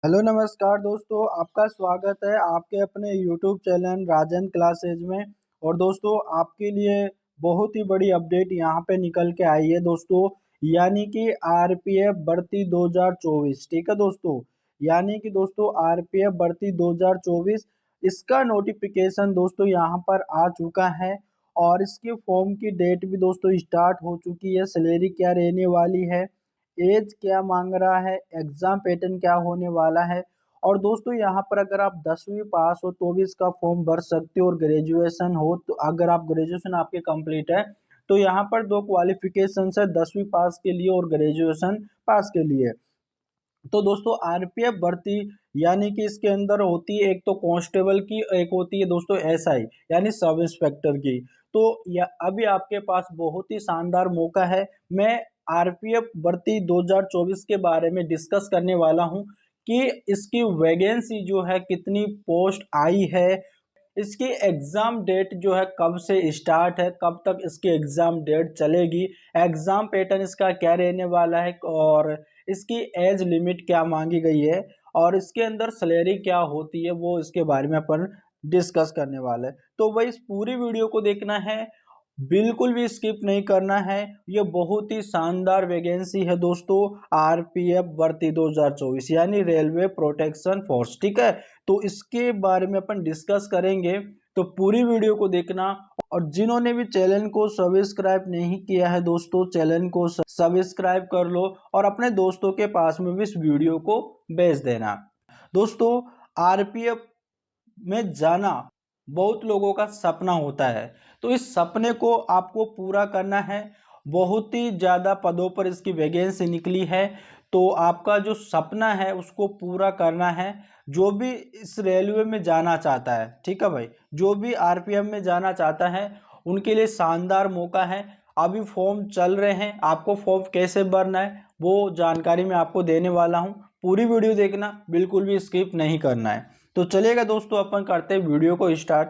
Hello नमस्कार दोस्तों, आपका स्वागत है आपके अपने यूट्यूब चैनल राजन क्लासेज में। और दोस्तों आपके लिए बहुत ही बड़ी अपडेट यहाँ पे निकल के आई है दोस्तों, यानी कि आरपीएफ भर्ती 2024। ठीक है दोस्तों, यानी कि दोस्तों आरपीएफ भर्ती 2024 इसका नोटिफिकेशन दोस्तों यहाँ पर आ चुका है। और इसके फॉर्म की डेट भी दोस्तों स्टार्ट हो चुकी है। सैलरी क्या रहने वाली है, एज क्या मांग रहा है, एग्जाम पैटर्न क्या होने वाला है। और दोस्तों यहाँ पर अगर आप 10वीं पास हो तो भी इसका फॉर्म भर सकते हो, और ग्रेजुएशन हो तो अगर आप ग्रेजुएशन आपके कंप्लीट है तो यहाँ पर दो क्वालिफिकेशन है, 10वीं पास के लिए और ग्रेजुएशन पास के लिए। तो दोस्तों आरपीएफ भर्ती यानी कि इसके अंदर होती है एक तो कांस्टेबल की, एक होती है दोस्तों एसआई यानी सब इंस्पेक्टर की। तो अभी आपके पास बहुत ही शानदार मौका है। मैं आरपीएफ भर्ती 2024 के बारे में डिस्कस करने वाला हूं कि इसकी वैकेंसी जो है कितनी पोस्ट आई है, इसकी एग्जाम डेट जो है कब से स्टार्ट है, कब तक इसकी एग्जाम डेट चलेगी, एग्जाम पैटर्न इसका क्या रहने वाला है, और इसकी एज लिमिट क्या मांगी गई है, और इसके अंदर सैलरी क्या होती है, वो इसके बारे में अपन डिस्कस करने वाले हैं। तो भाई इस पूरी वीडियो को देखना है, बिल्कुल भी स्किप नहीं करना है। ये बहुत ही शानदार वैकेंसी है दोस्तों, आरपीएफ भर्ती 2024 यानी रेलवे प्रोटेक्शन फोर्स। ठीक है, तो इसके बारे में अपन डिस्कस करेंगे, तो पूरी वीडियो को देखना। और जिन्होंने भी चैनल को सब्सक्राइब नहीं किया है दोस्तों, चैनल को सब्सक्राइब कर लो और अपने दोस्तों के पास में भी इस वीडियो को भेज देना। दोस्तों आरपीएफ में जाना बहुत लोगों का सपना होता है, तो इस सपने को आपको पूरा करना है। बहुत ही ज़्यादा पदों पर इसकी वैकेंसी निकली है, तो आपका जो सपना है उसको पूरा करना है। जो भी इस रेलवे में जाना चाहता है, ठीक है भाई, जो भी आरपीएफ में जाना चाहता है उनके लिए शानदार मौका है। अभी फॉर्म चल रहे हैं, आपको फॉर्म कैसे भरना है वो जानकारी मैं आपको देने वाला हूँ। पूरी वीडियो देखना, बिल्कुल भी स्किप नहीं करना है। तो चलिएगा दोस्तों अपन करते हैं वीडियो को स्टार्ट।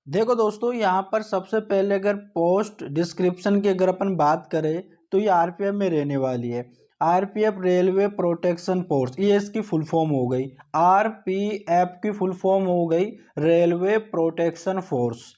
देखो दोस्तों यहाँ पर सबसे पहले अगर पोस्ट डिस्क्रिप्शन की अगर अपन बात करें तो ये आरपीएफ में रहने वाली है। आरपीएफ रेलवे प्रोटेक्शन फोर्स, ये इसकी फुल फॉर्म हो गई। आरपीएफ की फुल फॉर्म हो गई railway protection force.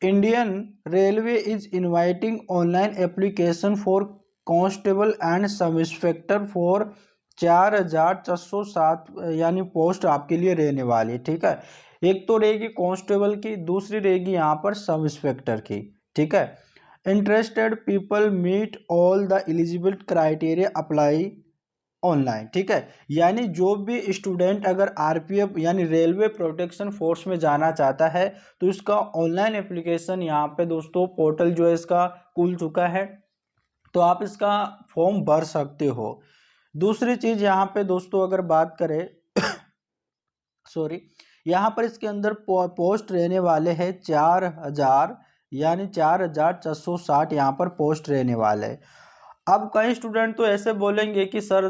Indian railway is inviting online application for constable and sub inspector for 4,407 यानी पोस्ट आपके लिए रहने वाली है। ठीक है, एक तो रहेगी कांस्टेबल की, दूसरी रहेगी यहाँ पर सब इंस्पेक्टर की। ठीक है, interested people meet all the eligible criteria apply online. ठीक है, यानी जो भी स्टूडेंट अगर आरपीएफ यानी रेलवे प्रोटेक्शन फोर्स में जाना चाहता है तो इसका ऑनलाइन एप्लीकेशन यहाँ पे दोस्तों पोर्टल जो है इसका खुल चुका है, तो आप इसका फॉर्म भर सकते हो। दूसरी चीज यहाँ पे दोस्तों अगर बात करें सॉरी, यहाँ पर इसके अंदर पोस्ट रहने वाले हैं 4,000 यानी 4,460 यहाँ पर पोस्ट रहने वाले हैं। अब कई स्टूडेंट तो ऐसे बोलेंगे कि सर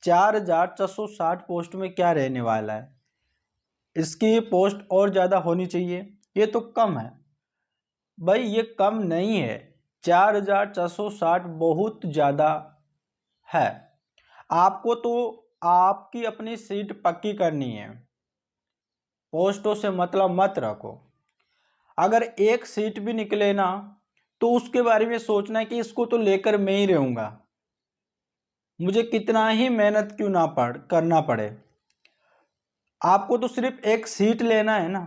4,460 पोस्ट में क्या रहने वाला है, इसकी पोस्ट और ज़्यादा होनी चाहिए, ये तो कम है। भाई ये कम नहीं है, 4,460 बहुत ज़्यादा है। आपको तो आपकी अपनी सीट पक्की करनी है, पोस्टों से मतलब मत रखो। अगर एक सीट भी निकले ना तो उसके बारे में सोचना है कि इसको तो लेकर मैं ही रहूँगा, मुझे कितना ही मेहनत क्यों ना करना पड़े। आपको तो सिर्फ एक सीट लेना है ना।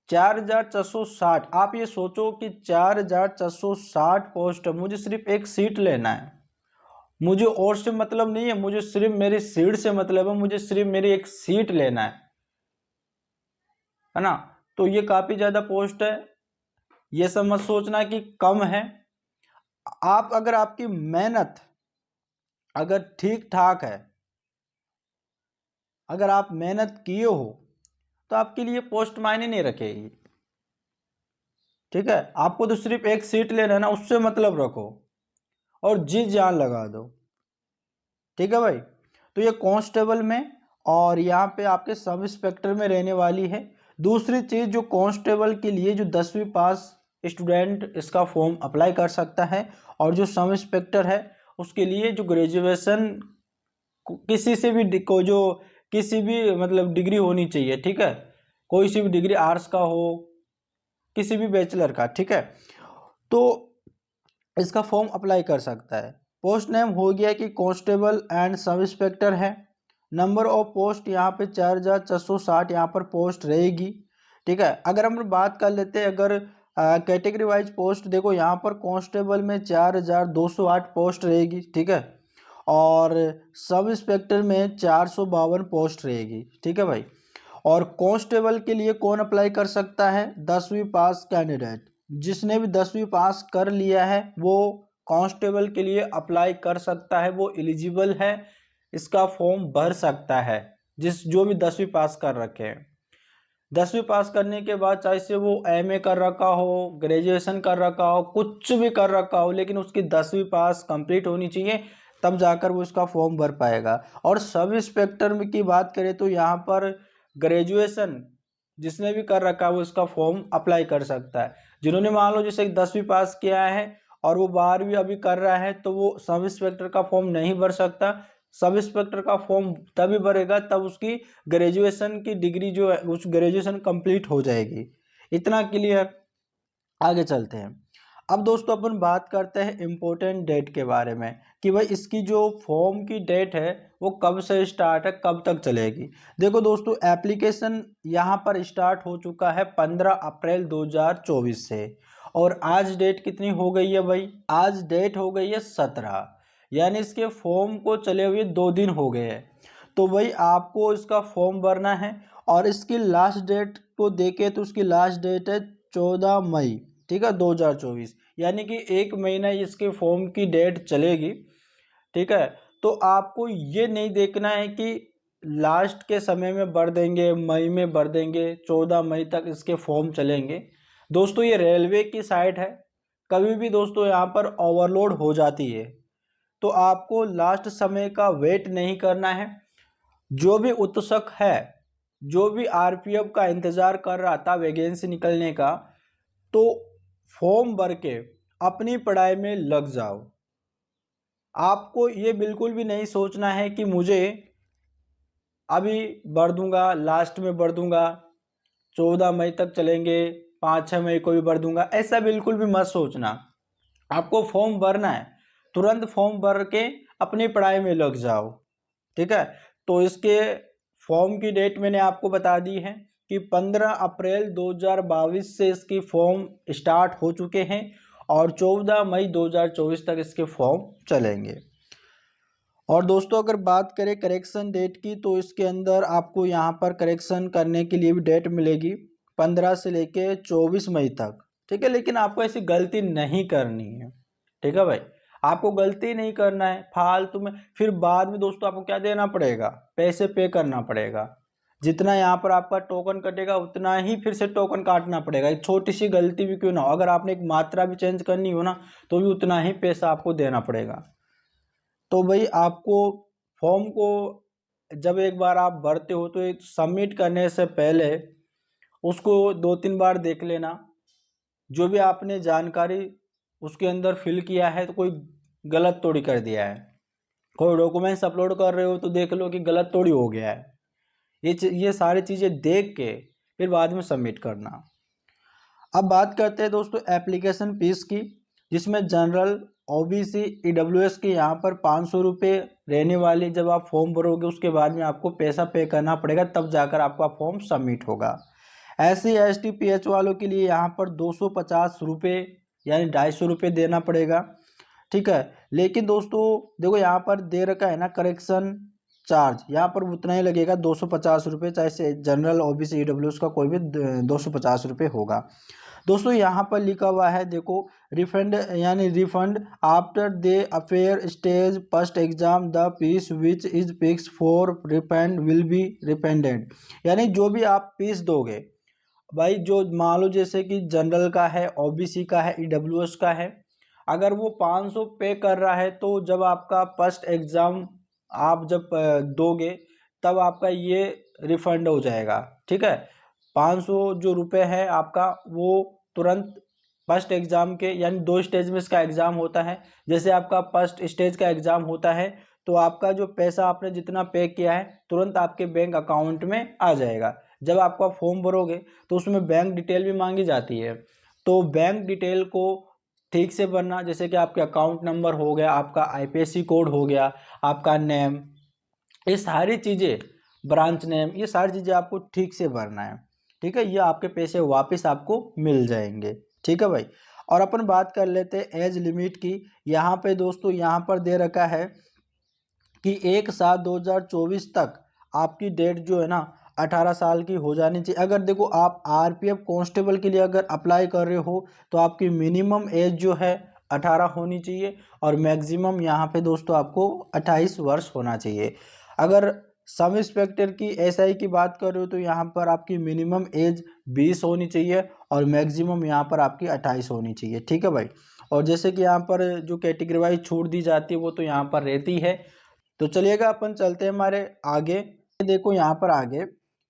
4,460, आप ये सोचो कि 4,460 पोस्ट है, मुझे सिर्फ एक सीट लेना है, मुझे और से मतलब नहीं है, मुझे सिर्फ मेरी सीट से मतलब है, मुझे सिर्फ मेरी एक सीट लेना है ना। तो ये काफी ज्यादा पोस्ट है, ये सब मत सोचना कि कम है। आप अगर आपकी मेहनत अगर ठीक ठाक है, अगर आप मेहनत किए हो तो आपके लिए पोस्ट मायने नहीं रखेगी। ठीक है, आपको तो सिर्फ एक सीट लेना है ना, उससे मतलब रखो और जी जान लगा दो। ठीक है भाई, तो ये कांस्टेबल में और यहाँ पे आपके सब इंस्पेक्टर में रहने वाली है। दूसरी चीज जो कांस्टेबल के लिए जो 10वीं पास स्टूडेंट इसका फॉर्म अप्लाई कर सकता है, और जो सब इंस्पेक्टर है उसके लिए जो ग्रेजुएशन किसी से भी को जो किसी भी मतलब डिग्री होनी चाहिए, ठीक है, कोई सी भी डिग्री, आर्ट्स का हो, किसी भी बैचलर का, ठीक है, तो इसका फॉर्म अप्लाई कर सकता है। पोस्ट नेम हो गया कि कांस्टेबल एंड सब इंस्पेक्टर है। नंबर ऑफ पोस्ट यहाँ पे 4,460 यहाँ पर पोस्ट रहेगी, ठीक है। अगर हम बात कर लेते हैं, अगर कैटेगरी वाइज पोस्ट देखो, यहाँ पर कांस्टेबल में 4,208 पोस्ट रहेगी, ठीक है, और सब इंस्पेक्टर में 452 पोस्ट रहेगी, ठीक है भाई। और कांस्टेबल के लिए कौन अप्लाई कर सकता है? 10वीं पास कैंडिडेट, जिसने भी 10वीं पास कर लिया है वो कांस्टेबल के लिए अप्लाई कर सकता है, वो एलिजिबल है, इसका फॉर्म भर सकता है, जो भी 10वीं पास कर रखे हैं। 10वीं पास करने के बाद चाहे से वो एमए कर रखा हो, ग्रेजुएशन कर रखा हो, कुछ भी कर रखा हो, लेकिन उसकी 10वीं पास कंप्लीट होनी चाहिए, तब जाकर वो इसका फॉर्म भर पाएगा। और सब इंस्पेक्टर की बात करें तो यहाँ पर ग्रेजुएशन जिसने भी कर रखा है वो इसका फॉर्म अप्लाई कर सकता है। जिन्होंने मान लो जैसे 10वीं पास किया है और वो 12वीं अभी कर रहा है, तो वो सब इंस्पेक्टर का फॉर्म नहीं भर सकता। सब इंस्पेक्टर का फॉर्म तभी भरेगा तब उसकी ग्रेजुएशन की डिग्री जो है, उस ग्रेजुएशन कंप्लीट हो जाएगी। इतना क्लियर। आगे चलते हैं। अब दोस्तों अपन बात करते हैं इम्पोर्टेंट डेट के बारे में कि भाई इसकी जो फॉर्म की डेट है वो कब से स्टार्ट है, कब तक चलेगी। देखो दोस्तों, एप्लीकेशन यहाँ पर स्टार्ट हो चुका है 15 अप्रैल 2024 से, और आज डेट कितनी हो गई है भाई? आज डेट हो गई है 17, यानी इसके फॉर्म को चले हुए 2 दिन हो गए हैं। तो भाई आपको इसका फॉर्म भरना है, और इसकी लास्ट डेट को देखें तो उसकी लास्ट डेट है 14 मई, ठीक है, 2024, यानी कि 1 महीना इसके फॉर्म की डेट चलेगी, ठीक है। तो आपको ये नहीं देखना है कि लास्ट के समय में भर देंगे, मई में भर देंगे, 14 मई तक इसके फॉर्म चलेंगे। दोस्तों ये रेलवे की साइट है, कभी भी दोस्तों यहाँ पर ओवरलोड हो जाती है, तो आपको लास्ट समय का वेट नहीं करना है। जो भी उत्सुक है, जो भी आरपीएफ का इंतज़ार कर रहा था वैकेंसी निकलने का, तो फॉर्म भर के अपनी पढ़ाई में लग जाओ। आपको ये बिल्कुल भी नहीं सोचना है कि मुझे अभी भर दूंगा, लास्ट में भर दूंगा, 14 मई तक चलेंगे, 5-6 मई को भी भर दूंगा, ऐसा बिल्कुल भी मत सोचना। आपको फॉर्म भरना है, तुरंत फॉर्म भर के अपनी पढ़ाई में लग जाओ, ठीक है। तो इसके फॉर्म की डेट मैंने आपको बता दी है कि 15 अप्रैल 2022 से इसकी फॉर्म स्टार्ट हो चुके हैं, और 14 मई 2024 तक इसके फॉर्म चलेंगे। और दोस्तों अगर बात करें करेक्शन डेट की, तो इसके अंदर आपको यहाँ पर करेक्शन करने के लिए भी डेट मिलेगी 15 से लेके 24 मई तक, ठीक है। लेकिन आपको ऐसी गलती नहीं करनी है, ठीक है भाई, आपको गलती नहीं करना है फालतू में। फिर बाद में दोस्तों आपको क्या देना पड़ेगा? पैसे पे करना पड़ेगा। जितना यहाँ पर आपका टोकन कटेगा उतना ही फिर से टोकन काटना पड़ेगा। एक छोटी सी गलती भी क्यों ना हो, अगर आपने एक मात्रा भी चेंज करनी हो ना, तो भी उतना ही पैसा आपको देना पड़ेगा। तो भाई आपको फॉर्म को जब एक बार आप भरते हो तो सबमिट करने से पहले उसको 2-3 बार देख लेना। जो भी आपने जानकारी उसके अंदर फिल किया है तो कोई गलत थोड़ी कर दिया है, कोई डॉक्यूमेंट्स अपलोड कर रहे हो तो देख लो कि गलत थोड़ी हो गया है। ये सारी चीज़ें देख के फिर बाद में सबमिट करना। अब बात करते हैं दोस्तों एप्लीकेशन फीस की, जिसमें जनरल, ओबीसी, ईडब्ल्यूएस की यहाँ पर 500 रुपये रहने वाली। जब आप फॉर्म भरोगे उसके बाद में आपको पैसा पे करना पड़ेगा, तब जाकर आपका फॉर्म सबमिट होगा। SC ST PH वालों के लिए यहाँ पर 250 रुपये यानी 250 रुपये देना पड़ेगा, ठीक है। लेकिन दोस्तों देखो यहाँ पर दे रखा है ना करेक्शन चार्ज, यहाँ पर उतना ही लगेगा 250 रुपये, चाहे से जनरल, ओबीसी, ईडब्ल्यूएस का कोई भी 250 रुपये होगा। दोस्तों यहाँ पर लिखा हुआ है देखो, रिफंड यानी refund after the affair stage first exam the fees which is fix for refund will be refunded. यानी जो भी आप फीस दोगे भाई, जो मान लो जैसे कि जनरल का है, ओबीसी का है, ईडब्ल्यूएस का है, अगर वो 500 पे कर रहा है तो जब आपका फर्स्ट एग्ज़ाम आप जब दोगे तब आपका ये रिफंड हो जाएगा, ठीक है। 500 जो रुपये है आपका वो तुरंत फर्स्ट एग्ज़ाम के, यानी 2 स्टेज में इसका एग्ज़ाम होता है। जैसे आपका फर्स्ट स्टेज का एग्ज़ाम होता है तो आपका जो पैसा आपने जितना पे किया है तुरंत आपके बैंक अकाउंट में आ जाएगा। जब आपका फॉर्म भरोगे तो उसमें बैंक डिटेल भी मांगी जाती है, तो बैंक डिटेल को ठीक से भरना, जैसे कि आपके अकाउंट नंबर हो गया, आपका आईपीएससी कोड हो गया, आपका नेम, ये सारी चीज़ें, ब्रांच नेम, ये सारी चीज़ें आपको ठीक से भरना है। ठीक है, ये आपके पैसे वापस आपको मिल जाएंगे। ठीक है भाई। और अपन बात कर लेते हैं एज लिमिट की। यहाँ पे दोस्तों यहाँ पर दे रखा है कि 1/7/2024 तक आपकी डेट जो है ना 18 साल की हो जानी चाहिए। अगर देखो आप आरपीएफ कांस्टेबल के लिए अगर अप्लाई कर रहे हो तो आपकी मिनिमम एज जो है 18 होनी चाहिए और मैक्सिमम यहाँ पे दोस्तों आपको 28 वर्ष होना चाहिए। अगर सब इंस्पेक्टर की एसआई की बात कर रहे हो तो यहाँ पर आपकी मिनिमम एज 20 होनी चाहिए और मैक्सिमम यहाँ पर आपकी 28 होनी चाहिए। ठीक है भाई। और जैसे कि यहाँ पर जो कैटेगरी वाइज छूट दी जाती है वो तो यहाँ पर रहती है। तो चलिएगा अपन चलते हैं हमारे आगे। देखो यहाँ पर आगे,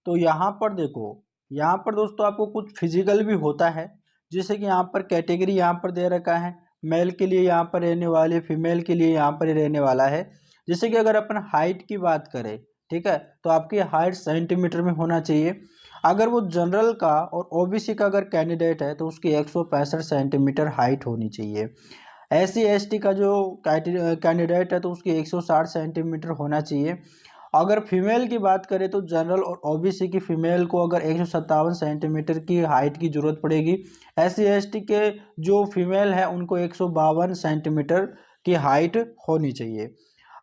तो यहाँ पर देखो, यहाँ पर दोस्तों आपको कुछ फिजिकल भी होता है, जैसे कि यहाँ पर कैटेगरी यहाँ पर दे रखा है, मेल के लिए यहाँ पर रहने वाले, फीमेल के लिए यहाँ पर ही रहने वाला है। जैसे कि अगर अपन हाइट की बात करें, ठीक है, तो आपकी हाइट सेंटीमीटर में होना चाहिए। अगर वो जनरल का और ओबीसी का अगर कैंडिडेट है तो उसकी 165 सेंटीमीटर हाइट होनी चाहिए। SC ST का जो कैंडिडेट है तो उसकी 160 सेंटीमीटर होना चाहिए। अगर फीमेल की बात करें तो जनरल और ओबीसी की फीमेल को अगर 157 सेंटीमीटर की हाइट की जरूरत पड़ेगी। SC ST के जो फीमेल है उनको 152 सेंटीमीटर की हाइट होनी चाहिए।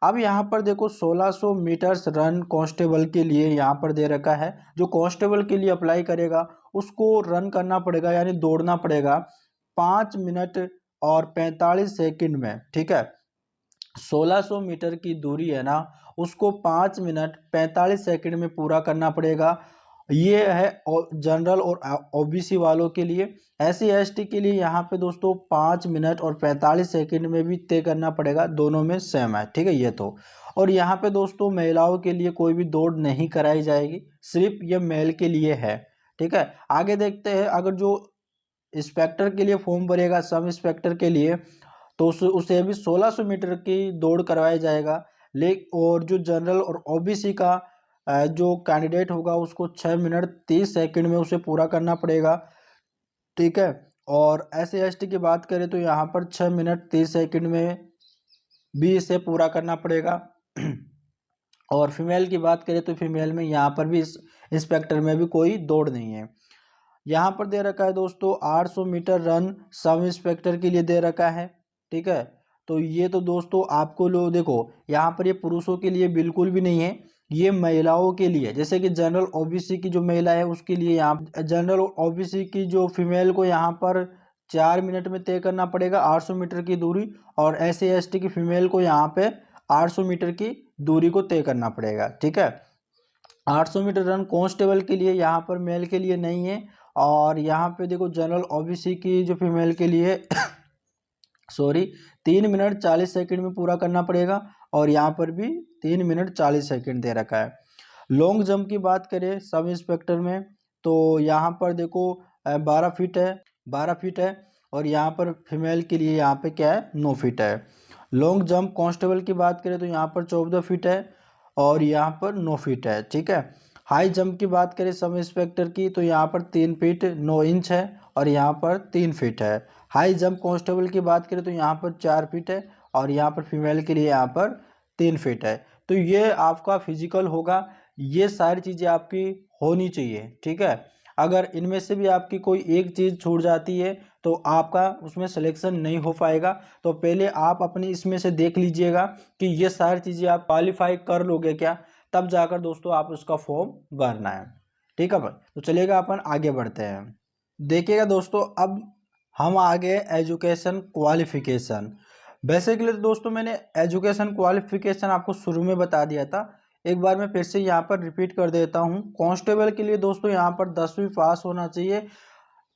अब यहाँ पर देखो 1600 मीटर्स रन कांस्टेबल के लिए यहाँ पर दे रखा है। जो कांस्टेबल के लिए अप्लाई करेगा उसको रन करना पड़ेगा, यानी दौड़ना पड़ेगा 5 मिनट और 45 सेकंड में। ठीक है, 1600 मीटर की दूरी है ना, उसको 5 मिनट 45 सेकंड में पूरा करना पड़ेगा। ये है जनरल और ओबीसी वालों के लिए। SC ST के लिए यहाँ पे दोस्तों 5 मिनट और 45 सेकंड में भी तय करना पड़ेगा, दोनों में सेम है। ठीक है, ये तो। और यहाँ पे दोस्तों महिलाओं के लिए कोई भी दौड़ नहीं कराई जाएगी, सिर्फ ये मेल के लिए है। ठीक है, आगे देखते हैं। अगर जो इंस्पेक्टर के लिए फॉर्म भरेगा, सब इंस्पेक्टर के लिए, तो उसे भी 1600 मीटर की दौड़ करवाया जाएगा। और जो जनरल और ओबीसी का जो कैंडिडेट होगा उसको 6 मिनट 30 सेकंड में उसे पूरा करना पड़ेगा। ठीक है, और SC ST की बात करें तो यहाँ पर 6 मिनट 30 सेकंड में भी इसे पूरा करना पड़ेगा। और फीमेल की बात करें तो फीमेल में यहाँ पर भी इंस्पेक्टर में भी कोई दौड़ नहीं है। यहाँ पर दे रखा है दोस्तों 800 मीटर रन सब इंस्पेक्टर के लिए दे रखा है। ठीक है, तो ये तो दोस्तों आपको लो देखो, यहाँ पर ये पुरुषों के लिए बिल्कुल भी नहीं है, ये महिलाओं के लिए। जैसे कि जनरल ओबीसी की जो महिला है उसके लिए, यहाँ जनरल ओबीसी की जो फीमेल को यहाँ पर 4 मिनट में तय करना पड़ेगा 800 मीटर की दूरी, और SC ST की फीमेल को यहाँ पे 800 मीटर की दूरी को तय करना पड़ेगा। ठीक है, 800 मीटर रन कांस्टेबल के लिए, यहाँ पर मेल के लिए नहीं है। और यहाँ पे देखो जनरल ओबीसी की जो फीमेल के लिए सॉरी 3 मिनट 40 सेकंड में पूरा करना पड़ेगा, और यहाँ पर भी 3 मिनट 40 सेकंड दे रखा है। लॉन्ग जंप की बात करें सब इंस्पेक्टर में, तो यहाँ पर देखो 12 फीट है, 12 फीट है। और यहाँ पर फीमेल के लिए यहाँ पे क्या है, 9 फीट है। लॉन्ग जंप कांस्टेबल की बात करें तो यहाँ पर 14 फीट है और यहाँ पर 9 फीट है। ठीक है, हाई जंप की बात करें सब इंस्पेक्टर की तो यहाँ पर 3 फीट 9 इंच है और यहाँ पर 3 फीट है। हाई जंप कांस्टेबल की बात करें तो यहाँ पर 4 फीट है और यहाँ पर फीमेल के लिए यहाँ पर 3 फीट है। तो ये आपका फिजिकल होगा, ये सारी चीज़ें आपकी होनी चाहिए। ठीक है, अगर इनमें से भी आपकी कोई एक चीज़ छूट जाती है तो आपका उसमें सिलेक्शन नहीं हो पाएगा। तो पहले आप अपनी इसमें से देख लीजिएगा कि ये सारी चीज़ें आप क्वालिफाई कर लोगे क्या, तब जाकर दोस्तों आप उसका फॉर्म भरना है। ठीक है भाई, तो चलिएगा अपन आगे बढ़ते हैं। देखिएगा दोस्तों, अब हम आगे एजुकेशन क्वालिफिकेशन। बेसिकली तो दोस्तों मैंने एजुकेशन क्वालिफिकेशन आपको शुरू में बता दिया था, एक बार मैं फिर से यहाँ पर रिपीट कर देता हूँ। कांस्टेबल के लिए दोस्तों यहाँ पर 10वीं पास होना चाहिए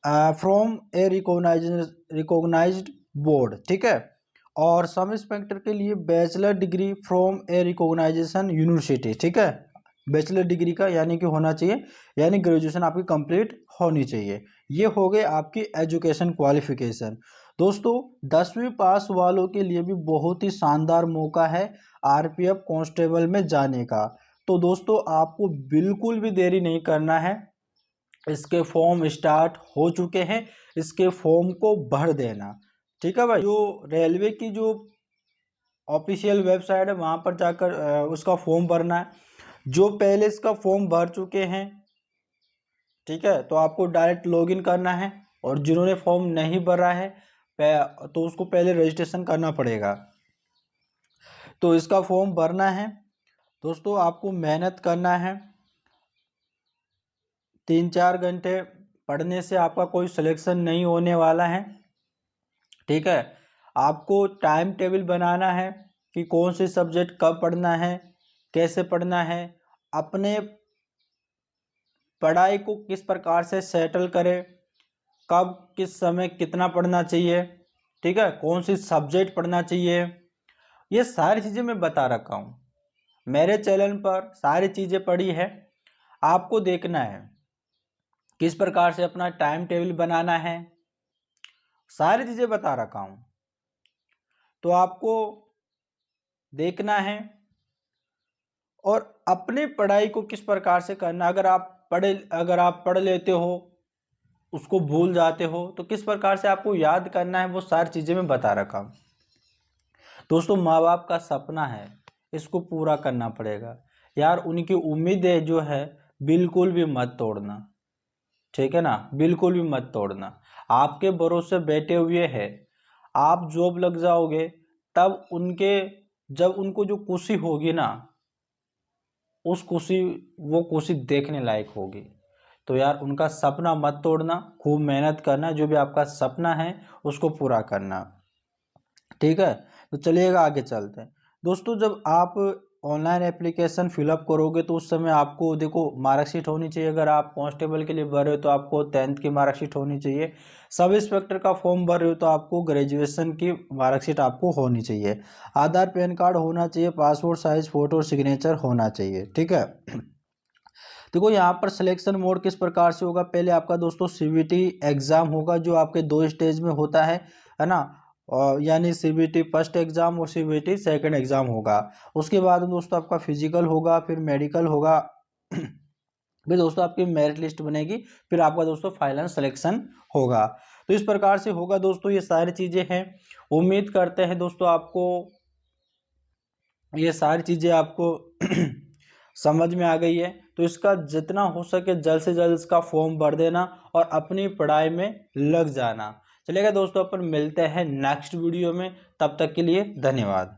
फ्रॉम ए रिकॉग्नाइज्ड बोर्ड। ठीक है, और सब इंस्पेक्टर के लिए bachelor degree from a recognisation university. ठीक है, बैचलर डिग्री का यानी कि होना चाहिए, यानी ग्रेजुएशन आपकी कंप्लीट होनी चाहिए। ये हो गए आपकी एजुकेशन क्वालिफिकेशन। दोस्तों 10वीं पास वालों के लिए भी बहुत ही शानदार मौका है आरपीएफ कांस्टेबल में जाने का। तो दोस्तों आपको बिल्कुल भी देरी नहीं करना है, इसके फॉर्म स्टार्ट हो चुके हैं, इसके फॉर्म को भर देना। ठीक है भाई, जो रेलवे की जो ऑफिशियल वेबसाइट है वहाँ पर जाकर उसका फॉर्म भरना है। जो पहले इसका फॉर्म भर चुके हैं, ठीक है, तो आपको डायरेक्ट लॉगिन करना है, और जिन्होंने फॉर्म नहीं भरा है तो उसको पहले रजिस्ट्रेशन करना पड़ेगा। तो इसका फॉर्म भरना है दोस्तों, आपको मेहनत करना है। 3-4 घंटे पढ़ने से आपका कोई सिलेक्शन नहीं होने वाला है। ठीक है, आपको टाइम टेबल बनाना है कि कौन से सब्जेक्ट कब पढ़ना है, कैसे पढ़ना है, अपने पढ़ाई को किस प्रकार से सेटल करें, कब किस समय कितना पढ़ना चाहिए, ठीक है, कौन सी सब्जेक्ट पढ़ना चाहिए, ये सारी चीज़ें मैं बता रखा हूँ। मेरे चैनल पर सारी चीज़ें पड़ी है, आपको देखना है किस प्रकार से अपना टाइम टेबल बनाना है, सारी चीज़ें बता रखा हूँ। तो आपको देखना है और अपनी पढ़ाई को किस प्रकार से करना। अगर आप पढ़ लेते हो, उसको भूल जाते हो, तो किस प्रकार से आपको याद करना है, वो सारी चीज़ें मैं बता रखा हूँ। दोस्तों माँ बाप का सपना है, इसको पूरा करना पड़ेगा यार। उनकी उम्मीदें जो है बिल्कुल भी मत तोड़ना, ठीक है ना, बिल्कुल भी मत तोड़ना। आपके भरोसे बैठे हुए हैं, आप जॉब लग जाओगे तब जब उनको जो खुशी होगी ना, वो खुशी देखने लायक होगी। तो यार उनका सपना मत तोड़ना, खूब मेहनत करना, जो भी आपका सपना है उसको पूरा करना। ठीक है, तो चलिएगा आगे चलते हैं। दोस्तों जब आप ऑनलाइन एप्लीकेशन फिलअप करोगे तो उस समय आपको देखो मार्कशीट होनी चाहिए। अगर आप कांस्टेबल के लिए भर रहे हो तो आपको 10th की मार्कशीट होनी चाहिए। सब इंस्पेक्टर का फॉर्म भर रहे हो तो आपको ग्रेजुएशन की मार्कशीट आपको होनी चाहिए। आधार पैन कार्ड होना चाहिए, पासपोर्ट साइज फोटो सिग्नेचर होना चाहिए। ठीक है, देखो यहाँ पर सिलेक्शन मोड किस प्रकार से होगा। पहले आपका दोस्तों सीबीटी एग्जाम होगा, जो आपके 2 स्टेज में होता है ना, और यानी सीबीटी फर्स्ट एग्जाम और सीबीटी सेकंड एग्जाम होगा। उसके बाद दोस्तों आपका फिजिकल होगा, फिर मेडिकल होगा, फिर दोस्तों आपकी मेरिट लिस्ट बनेगी, फिर आपका दोस्तों फाइनल सिलेक्शन होगा। तो इस प्रकार से होगा दोस्तों, ये सारी चीज़ें हैं। उम्मीद करते हैं दोस्तों आपको ये सारी चीज़ें आपको समझ में आ गई है। तो इसका जितना हो सके जल्द से जल्द इसका फॉर्म भर देना और अपनी पढ़ाई में लग जाना। चलेगा दोस्तों, अपन मिलते हैं नेक्स्ट वीडियो में, तब तक के लिए धन्यवाद।